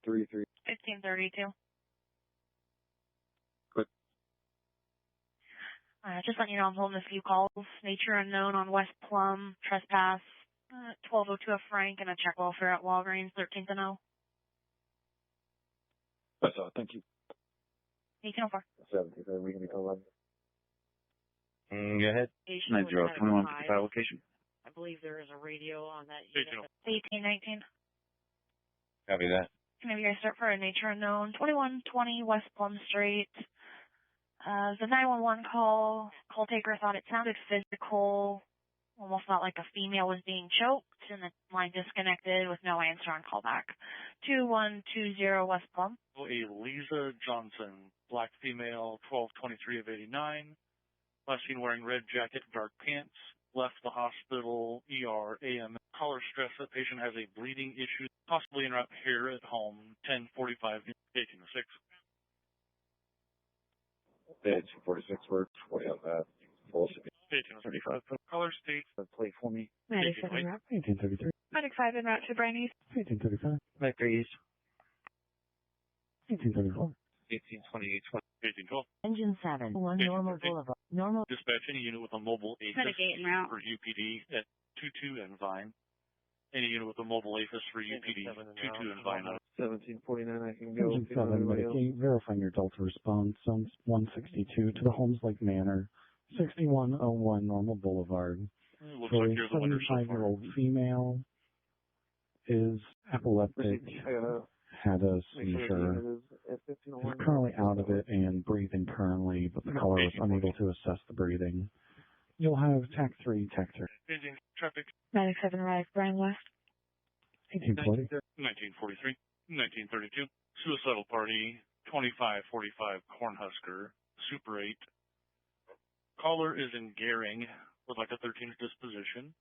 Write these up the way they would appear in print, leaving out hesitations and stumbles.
1533. 1532. Good. Just letting you know I'm holding a few calls. Nature unknown on West Plum, trespass, 1202 of Frank, and a check welfare at Walgreens, 13th and O. That's all. Thank you. 1804. 17, we can be called. Go ahead. 90-2155 location. I believe there is a radio on that unit. 1819. Copy that. Can you guys start for a nature unknown? 2120 West Plum Street. The 911 call taker thought it sounded physical, almost felt like a female was being choked, and the line disconnected with no answer on callback. 2120 West Plum. A Lisa Johnson, black female, 1223 of 89. Last seen wearing red jacket, dark pants. Left the hospital, ER, AM. Caller stress that patient has a bleeding issue, possibly en route here at home, 1045, 1806. Bed 246 works. 20 on that. Full 1835. Caller states. Play for me. 97 route. 1833. Medic 5 en route to Brandys. 1835. Medic 3 East. 1834. 1828. 1812. Engine 7, 1 normal Boulevard. Normal. Dispatch any unit with a mobile APHIS Medic 8 en route. for UPD at 22 and Vine. Any unit with a mobile APHIS for UPD, 22 and Vine. 1749, I can go. Engine 7, Medic 8, verifying your Delta response, zone 162 to the Holmes Lake Manor, 6101 Normal Boulevard. Looks For like a you're the winner so far. 75-year-old female, is epileptic, had a seizure, is currently out of it and breathing currently, but the caller was unable to assess the breathing. You'll have TAC 3, TAC 3. Changing traffic. Medic 7 arrived, Brian West. 1840. 1943. 1932. Suicidal party. 2545 Cornhusker. Super 8. Caller is in Gehring with like a 13th disposition.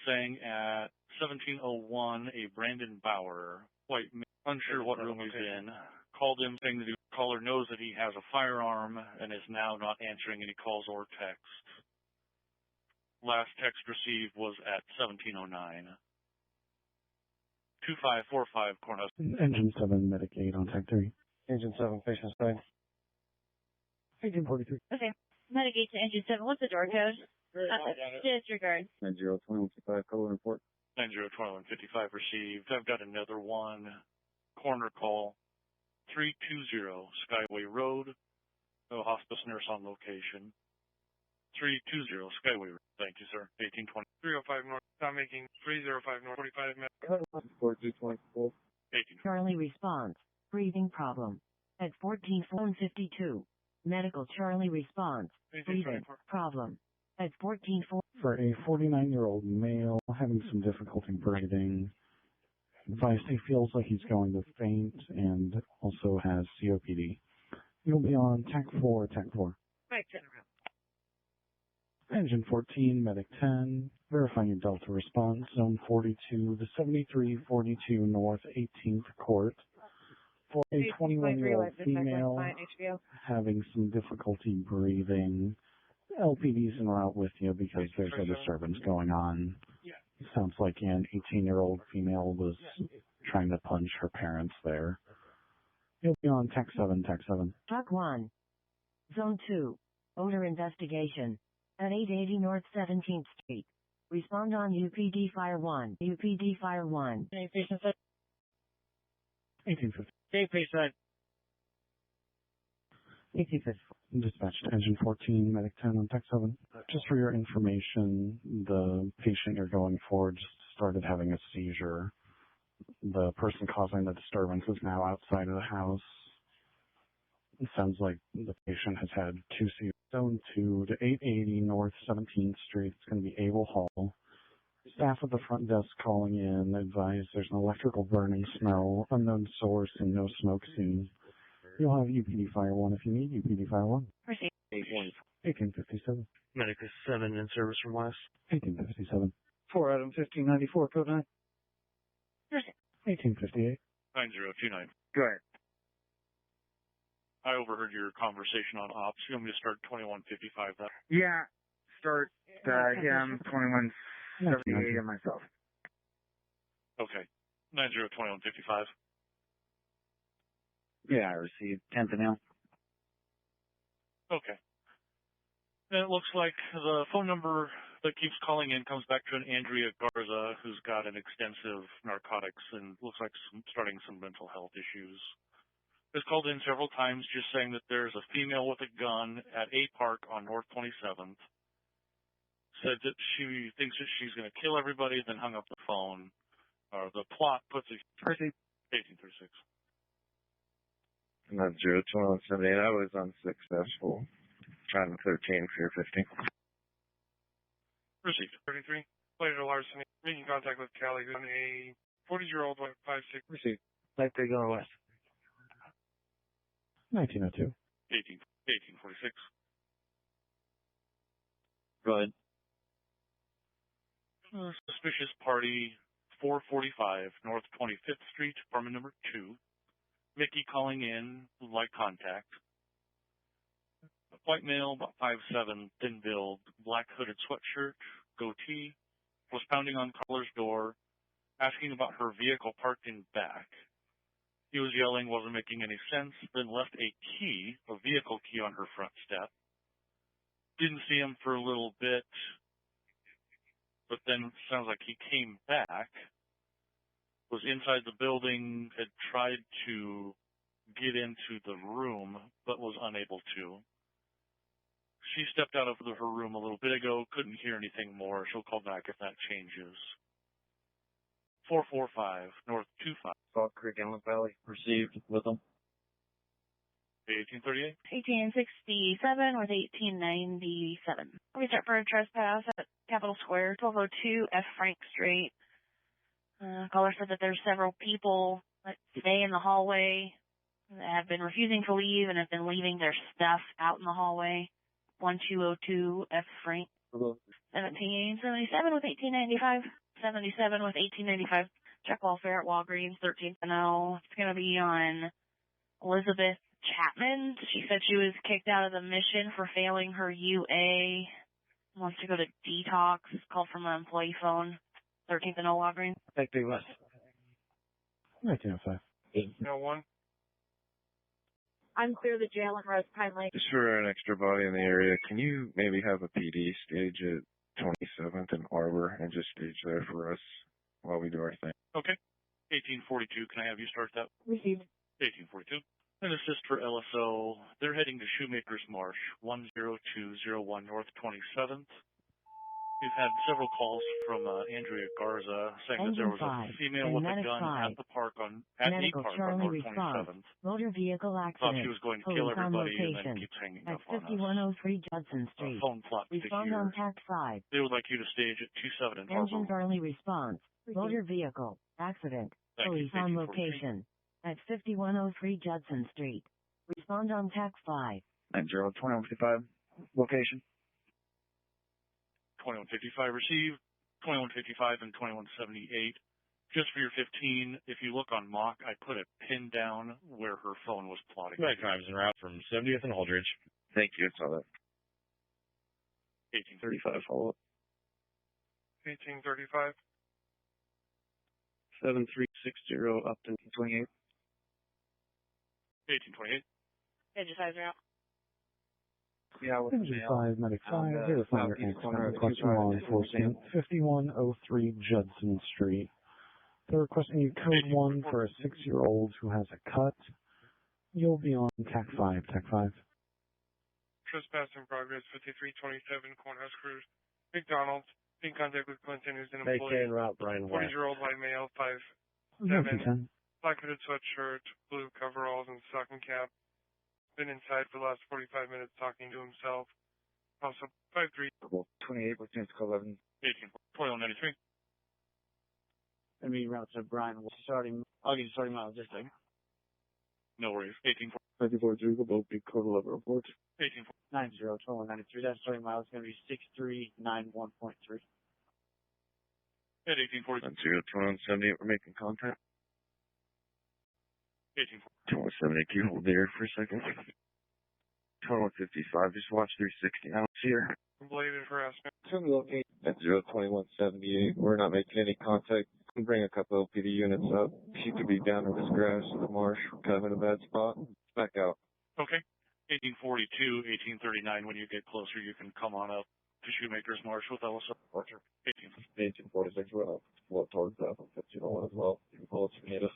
Saying at 1701 a Brandon Bauer, white man, unsure what room he's in, called him saying the caller knows that he has a firearm and is now not answering any calls or texts. Last text received was at 1709. 2545 Cornhusker. Engine 7, Medic 8 on TAC 3. Engine 7, patient side. 1843. Okay. Medic 8 to Engine 7. What's the door code? Disregard. 90-2155, color report. 90-2155 received. I've got another one. Corner call. 320 Skyway Road. No hospice nurse on location. 320 Skyway Road. Thank you, sir. 1820. 305 North. Stop making 305 North. 45 minutes. 4224. 18. Charlie response. Breathing problem. At 14:52. Medical Charlie response. Breathing problem. At 14:4. For a 49-year-old male having some difficulty breathing, advised he feels like he's going to faint and also has COPD. You'll be on TAC 4, TAC 4. Medic 10 en route. Engine 14, Medic 10, verifying your Delta response, zone 42 to 7342 North 18th Court. For a 21-year-old female having some difficulty breathing, LPD's en route with you because there's a disturbance going on. It sounds like an 18-year-old female was trying to punch her parents there. You'll be on TAC 7, TAC 7. Truck 1. Zone 2. Odor investigation. At 880 North 17th Street. Respond on UPD Fire 1. UPD Fire 1. Any patient side? 1850. Okay, patient side. 1850. Dispatch to Engine 14, Medic 10 on TAC 7. Just for your information, the patient you're going for just started having a seizure. The person causing the disturbance is now outside of the house. It sounds like the patient has had 2 seizures. Zone 2 to 880 North 17th Street. It's going to be Able Hall. Staff at the front desk calling in. Advise there's an electrical burning smell, unknown source, and no smoke seen. You'll have UPD Fire 1 if you need UPD Fire 1. Proceed. 1857. Medic 7 in service from West. 1857. 4 Adam 1594, code 9. Proceed. 1858. 9029. Go ahead. I overheard your conversation on ops. You want me to start 2155 that? Yeah, start him 2178 and myself. Okay. 90-2155. Yeah, I received 10th and L. Okay. And it looks like the phone number that keeps calling in comes back to an Andrea Garza who's got an extensive narcotics and looks like starting some mental health issues. Has called in several times just saying that there's a female with a gun at a park on North 27th. Said that she thinks that she's going to kill everybody, then hung up the phone. The plot puts it 1836. And that's 02178. I was on 6-4. Trying 13 for your 50. Received. 33. Later larceny. Making contact with Callie, who's a 40-year-old, 5'6". Received. Light Bay going west. 1902. 1846. Go ahead. Suspicious party, 445 North 25th Street, apartment number 2. Mickey calling in, would like contact. White male, about 5'7", thin build, black hooded sweatshirt, goatee, was pounding on caller's door, asking about her vehicle parked in back. He was yelling, wasn't making any sense, then left a key, a vehicle key on her front step. Didn't see him for a little bit, but then sounds like he came back, was inside the building, had tried to get into the room, but was unable to. She stepped out of her room a little bit ago, couldn't hear anything more. She'll call back if that changes. 445 North 25. Salt Creek, Inlet Valley. Received with them. 1838. 1867 with 1897. We start for a trespass at Capitol Square, 1202 F. Frank Street. Caller said that there's several people that stay in the hallway that have been refusing to leave and have been leaving their stuff out in the hallway. 1202 F. Frank. 1777 with 1895. 77 with 1895. Check welfare at Walgreens, 13th and L. It's going to be on Elizabeth Chapman. She said she was kicked out of the mission for failing her UA. Wants to go to detox. Called from an employee phone. 13th and L Walgreens. Light Bay west. 1905. 1. I'm clear the jail in Rose Pine Lake. Just for an extra body in the area, can you maybe have a PD stage at 27th and Arbor and just stage there for us while we do our thing? Okay. 1842. Can I have you start that? Received. 1842. An assist for LSO. They're heading to Shoemaker's Marsh, 10201 North 27th. We've had several calls from Andrea Garza saying that there was a female with a gun at the park on Medical North Charlie response. 27th. Motor vehicle Thought accident. she was going to kill Police on everybody and then location. keeps hanging At up on us. 5103 Judson Street. Phone plot to Respond here. on TAC 5. They would like you to stage at 27 and Engine Harbor. Charlie response. Motor vehicle accident. Thank you. Police on location. At 5103 Judson Street. Respond on TAC 5. 90-2155. Location. 2155 received, 2155 and 2178. Just for your 15, if you look on mock, I put a pin down where her phone was plotting. Right times en route from 70th and Holdridge. Thank you. I saw that. 1835 follow up. 1835. 7360 Upton 28. 1828. Digitizer out. Yeah, with Engine 5, Medic 5, verify your southeast answer corner of request from law enforcement, 5103 Judson Street. They're requesting you code 1 for a 6-year-old who has a cut. You'll be on TAC 5, TAC 5. Trespass in progress, 5327 Cornhouse Cruise. McDonald's. In contact with Clinton, who's an Bay employee. en route, Brian West. 40-year-old white male, 5'7", 1910. black hooded sweatshirt, blue coveralls, and stocking cap. Been inside for the last 45 minutes talking to himself. Also, 5'3". 28 with chance call 11. 2193. And me route to Brian. I'll get you starting miles this thing. No worries. 54 both big code 11 report. 90-2193. That starting miles is going to be 6391.3. At 1840. 2178, we're making contact. 1840. 2178, can you hold there for a second? 2155, just watch 360. I don't see her. Bladed harassment. At 02178, we're not making any contact. Bring a couple LPD units up. She could be down in this grass in the marsh, kind of in a bad spot. Back out. Okay. 1842, 1839, when you get closer, you can come on up to Shoemaker's Marsh with Ellison. Roger. 1846, we'll float towards that 1501 as well. You can pull it to meet us.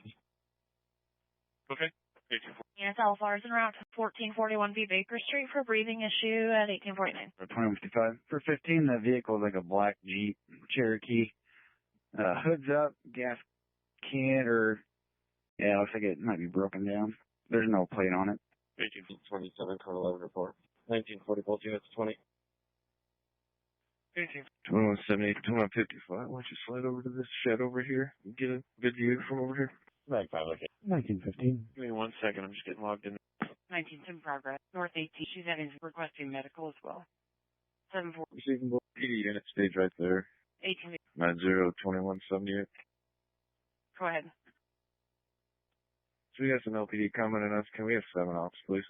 Okay. 1840. Units LFR is en route to 1441B Baker Street for breathing issue at 1849. 2155. For 15, the vehicle is like a black Jeep Cherokee. Hood's up, gas can, or, yeah, looks like it might be broken down. There's no plate on it. 1827, Colonel 11 report. 1940, both units 20. 18. 2178, 2155. Why don't you slide over to this shed over here and get a good view from over here? Back 5, okay. 1915. Give me 1 second, I'm just getting logged in. 19's in progress. North 18, she's requesting medical as well. 74. Receiving both PD unit stage right there. 18. 902178. Go ahead. So we got some LPD coming in us. Can we have 7 ops, please?